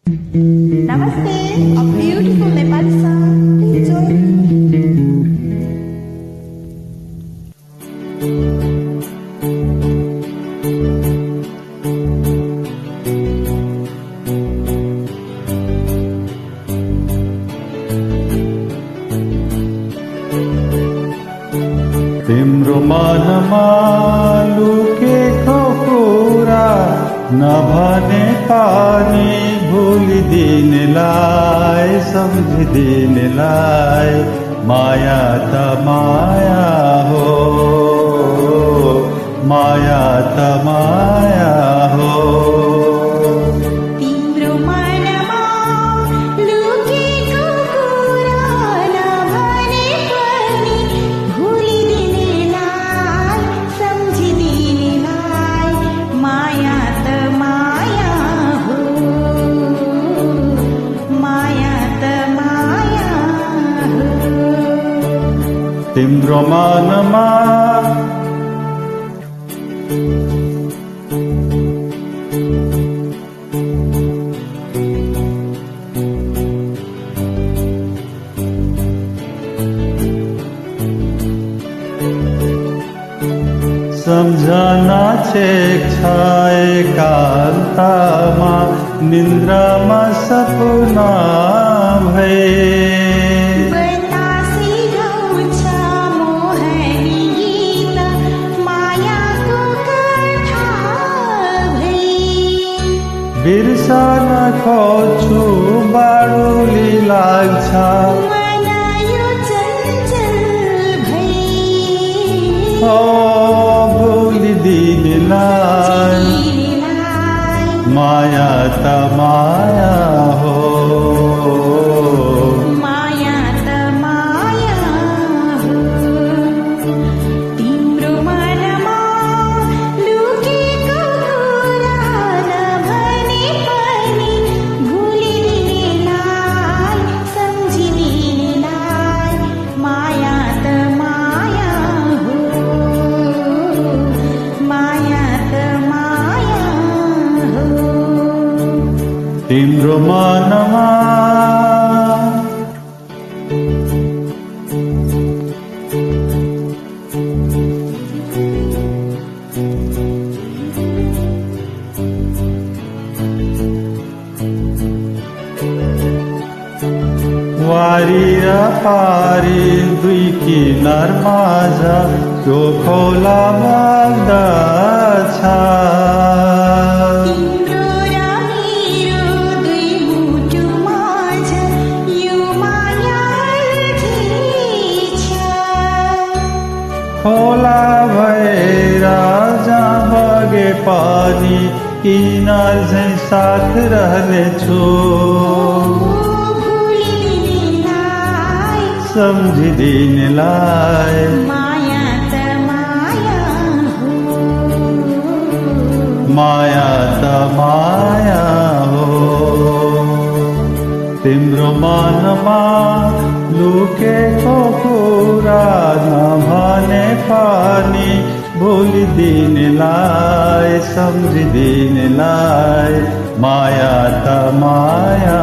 Namaste, a beautiful Nepali song. Enjoy. तिम्रो मनमा लुकेको कुरा नभने पनि भुलिदिनेलाई सम्झिदिनेलाई माया त माया हो, माया त माया हो। तिम्रो मनमा लुकेको कुरा नभने पनि भुलिदिनेलाई सम्झिदिनेलाई माया त माया हो, माया त माया हो। तिम्रो मनमा सम्झना छेक छाए कान्तामा निन्द्रामा सपना भए बतासी गाउँछ मोहनी गीत मायाको कथा भई बिर्सन खोज्छु बाडुली लाग्छ मन यो चञ्चल भई हो भुलिदिनेलाई तिमीलाई माया त माया हो, माया त माया हो। तिम्रो मनमा लुकेको कुरा नभने पनि भुलिदिनेलाई सम्झिदिनेलाई माया त माया हो, माया त माया हो। तिम्रो मनमा वारी र पारी दुई किनार माझ त्यो खोला बग्दछ तिम्रो र मेरो दुई मुटु माझ यो माया छ खोला भएर जहाँ बगे पनि किनार झै साथ रहनेछु भुलिदिनेलाई सम्झिदिनेलाई माया त माया हो, माया त माया हो। तिम्रो मनमा लुकेको कुरा नभने पनि भुलिदिनेलाई सम्झिदिनेलाई माया त माया